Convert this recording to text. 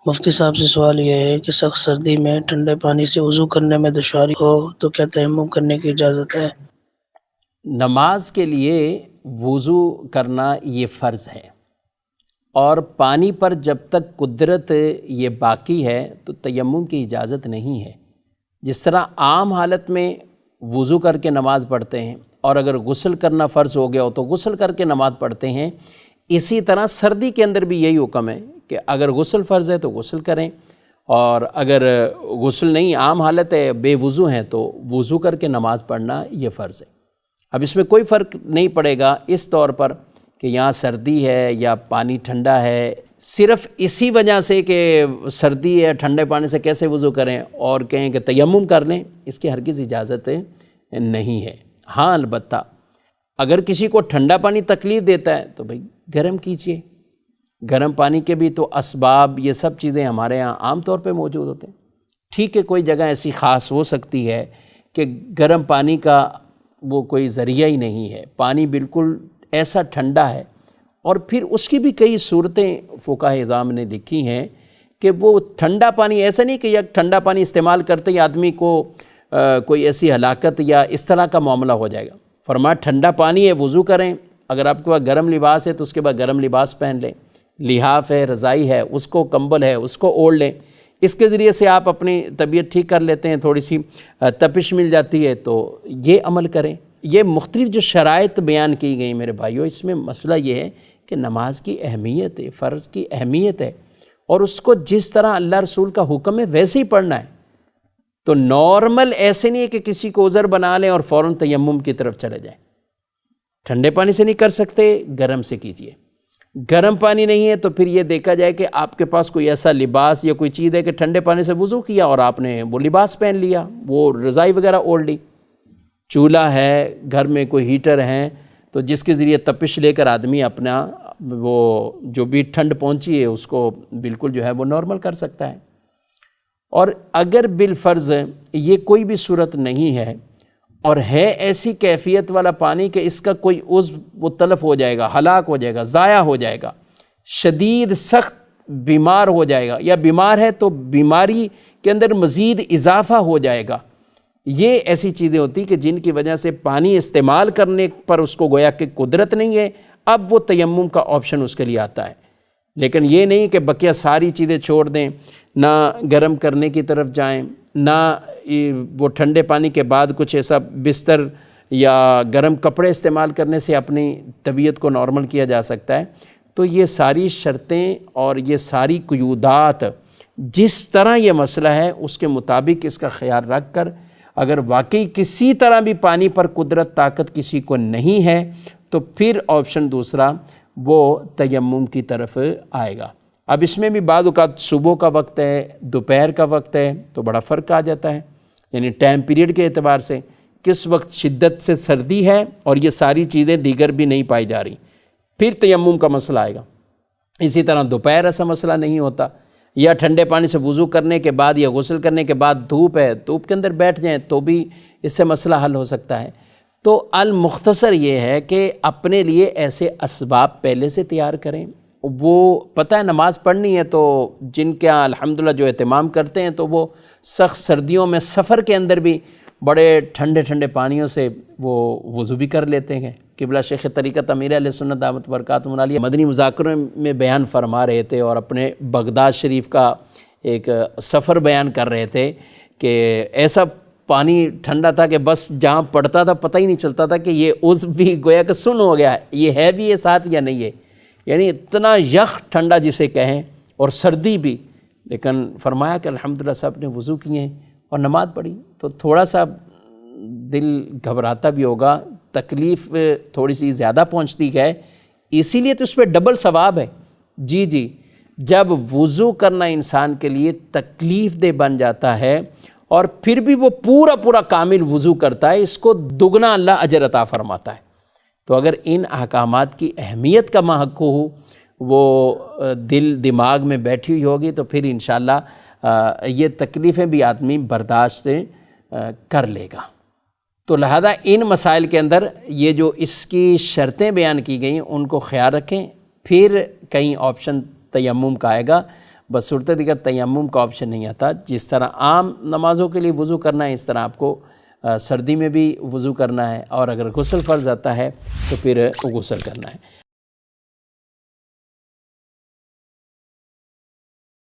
مفتی صاحب سے سوال یہ ہے کہ سخت سردی میں ٹھنڈے پانی سے وضو کرنے میں دشواری ہو تو کیا تیمم کرنے کی اجازت ہے؟ نماز کے لیے وضو کرنا یہ فرض ہے، اور پانی پر جب تک قدرت یہ باقی ہے تو تیمم کی اجازت نہیں ہے۔ جس طرح عام حالت میں وضو کر کے نماز پڑھتے ہیں، اور اگر غسل کرنا فرض ہو گیا ہو تو غسل کر کے نماز پڑھتے ہیں، اسی طرح سردی کے اندر بھی یہی حکم ہے کہ اگر غسل فرض ہے تو غسل کریں، اور اگر غسل نہیں، عام حالت ہے، بے وضو ہیں، تو وضو کر کے نماز پڑھنا یہ فرض ہے۔ اب اس میں کوئی فرق نہیں پڑے گا اس طور پر کہ یہاں سردی ہے یا پانی ٹھنڈا ہے، صرف اسی وجہ سے کہ سردی ہے، ٹھنڈے پانی سے کیسے وضو کریں اور کہیں کہ تیمم کر لیں، اس کی ہرگز اجازت نہیں ہے۔ ہاں البتہ اگر کسی کو ٹھنڈا پانی تکلیف دیتا ہے تو بھئی گرم کیجئے، گرم پانی کے بھی تو اسباب، یہ سب چیزیں ہمارے ہاں عام طور پہ موجود ہوتے ہیں۔ ٹھیک ہے، کوئی جگہ ایسی خاص ہو سکتی ہے کہ گرم پانی کا وہ کوئی ذریعہ ہی نہیں ہے، پانی بالکل ایسا ٹھنڈا ہے، اور پھر اس کی بھی کئی صورتیں فقہاء اعظام نے لکھی ہیں کہ وہ ٹھنڈا پانی ایسا نہیں کہ یک ٹھنڈا پانی استعمال کرتے ہی آدمی کو کوئی ایسی ہلاکت یا اس طرح کا معاملہ ہو جائے گا۔ فرمایا ٹھنڈا پانی ہے، وضو کریں، اگر آپ کے پاس گرم لباس ہے تو اس کے بعد گرم لباس پہن لیں، لحاف ہے، رضائی ہے، اس کو، کمبل ہے، اس کو اوڑھ لیں، اس کے ذریعے سے آپ اپنی طبیعت ٹھیک کر لیتے ہیں، تھوڑی سی تپش مل جاتی ہے تو یہ عمل کریں۔ یہ مختلف جو شرائط بیان کی گئی میرے بھائیوں، اس میں مسئلہ یہ ہے کہ نماز کی اہمیت ہے، فرض کی اہمیت ہے، اور اس کو جس طرح اللہ رسول کا حکم ہے ویسے ہی پڑھنا ہے۔ تو نارمل ایسے نہیں ہے کہ کسی کو عذر بنا لیں اور فوراً تیمم کی طرف چلے جائیں۔ ٹھنڈے پانی سے نہیں کر سکتے، گرم سے کیجئے۔ گرم پانی نہیں ہے تو پھر یہ دیکھا جائے کہ آپ کے پاس کوئی ایسا لباس یا کوئی چیز ہے کہ ٹھنڈے پانی سے وضو کیا اور آپ نے وہ لباس پہن لیا، وہ رضائی وغیرہ اوڑھ لی۔ چولہا ہے، گھر میں کوئی ہیٹر ہیں تو جس کے ذریعے تپش لے کر آدمی اپنا وہ جو بھی ٹھنڈ پہنچی ہے اس کو بالکل جو ہے وہ نارمل کر سکتا ہے۔ اور اگر بالفرض یہ کوئی بھی صورت نہیں ہے اور ہے ایسی کیفیت والا پانی کہ اس کا کوئی عضو وہ تلف ہو جائے گا، ہلاک ہو جائے گا، ضائع ہو جائے گا، شدید سخت بیمار ہو جائے گا، یا بیمار ہے تو بیماری کے اندر مزید اضافہ ہو جائے گا، یہ ایسی چیزیں ہوتی کہ جن کی وجہ سے پانی استعمال کرنے پر اس کو گویا کہ قدرت نہیں ہے، اب وہ تیمم کا آپشن اس کے لیے آتا ہے۔ لیکن یہ نہیں کہ بقیہ ساری چیزیں چھوڑ دیں، نہ گرم کرنے کی طرف جائیں، نہ وہ ٹھنڈے پانی کے بعد کچھ ایسا بستر یا گرم کپڑے استعمال کرنے سے اپنی طبیعت کو نارمل کیا جا سکتا ہے۔ تو یہ ساری شرطیں اور یہ ساری قیودات، جس طرح یہ مسئلہ ہے اس کے مطابق اس کا خیال رکھ کر، اگر واقعی کسی طرح بھی پانی پر قدرت طاقت کسی کو نہیں ہے تو پھر آپشن دوسرا وہ تیمم کی طرف آئے گا۔ اب اس میں بھی بعض اوقات صبح کا وقت ہے، دوپہر کا وقت ہے، تو بڑا فرق آ جاتا ہے، یعنی ٹائم پیریڈ کے اعتبار سے کس وقت شدت سے سردی ہے اور یہ ساری چیزیں دیگر بھی نہیں پائی جا رہی، پھر تیمم کا مسئلہ آئے گا۔ اسی طرح دوپہر ایسا مسئلہ نہیں ہوتا، یا ٹھنڈے پانی سے وضو کرنے کے بعد یا غسل کرنے کے بعد دھوپ ہے، دھوپ کے اندر بیٹھ جائیں تو بھی اس سے مسئلہ حل ہو سکتا ہے۔ تو المختصر یہ ہے کہ اپنے لیے ایسے اسباب پہلے سے تیار کریں۔ وہ پتہ ہے نماز پڑھنی ہے تو جن کے الحمدللہ جو اہتمام کرتے ہیں تو وہ سخت سردیوں میں سفر کے اندر بھی بڑے ٹھنڈے ٹھنڈے پانیوں سے وہ وضو بھی کر لیتے ہیں۔ قبلہ شیخ طریقت امیر اہل سنت دامت برکاتہم العالیہ مدنی مذاکروں میں بیان فرما رہے تھے، اور اپنے بغداد شریف کا ایک سفر بیان کر رہے تھے کہ ایسا پانی ٹھنڈا تھا کہ بس جہاں پڑتا تھا پتہ ہی نہیں چلتا تھا کہ یہ عضو بھی گویا کہ سن ہو گیا ہے، یہ ہے بھی یہ ساتھ یا نہیں ہے، یعنی اتنا یخ ٹھنڈا جسے کہیں، اور سردی بھی۔ لیکن فرمایا کہ الحمدللہ سب نے وضو کیے ہیں اور نماز پڑھی، تو تھوڑا سا دل گھبراتا بھی ہوگا، تکلیف تھوڑی سی زیادہ پہنچتی ہے، اسی لیے تو اس پہ ڈبل ثواب ہے۔ جی جب وضو کرنا انسان کے لیے تکلیف دہ بن جاتا ہے اور پھر بھی وہ پورا کامل وضو کرتا ہے، اس کو دگنا اللہ اجر عطا فرماتا ہے۔ تو اگر ان احکامات کی اہمیت کا محق ہو، وہ دل دماغ میں بیٹھی ہوئی ہوگی، تو پھر انشاءاللہ یہ تکلیفیں بھی آدمی برداشت کر لے گا۔ تو لہذا ان مسائل کے اندر یہ جو اس کی شرطیں بیان کی گئیں ان کو خیال رکھیں، پھر کہیں آپشن تیمم کا آئے گا، بس صورت دیگر تیمم کا آپشن نہیں آتا. جس طرح عام نمازوں کے لیے وضو کرنا ہے اس طرح آپ کو سردی میں بھی وضو کرنا ہے، اور اگر غسل فرض آتا ہے تو پھر غسل کرنا ہے.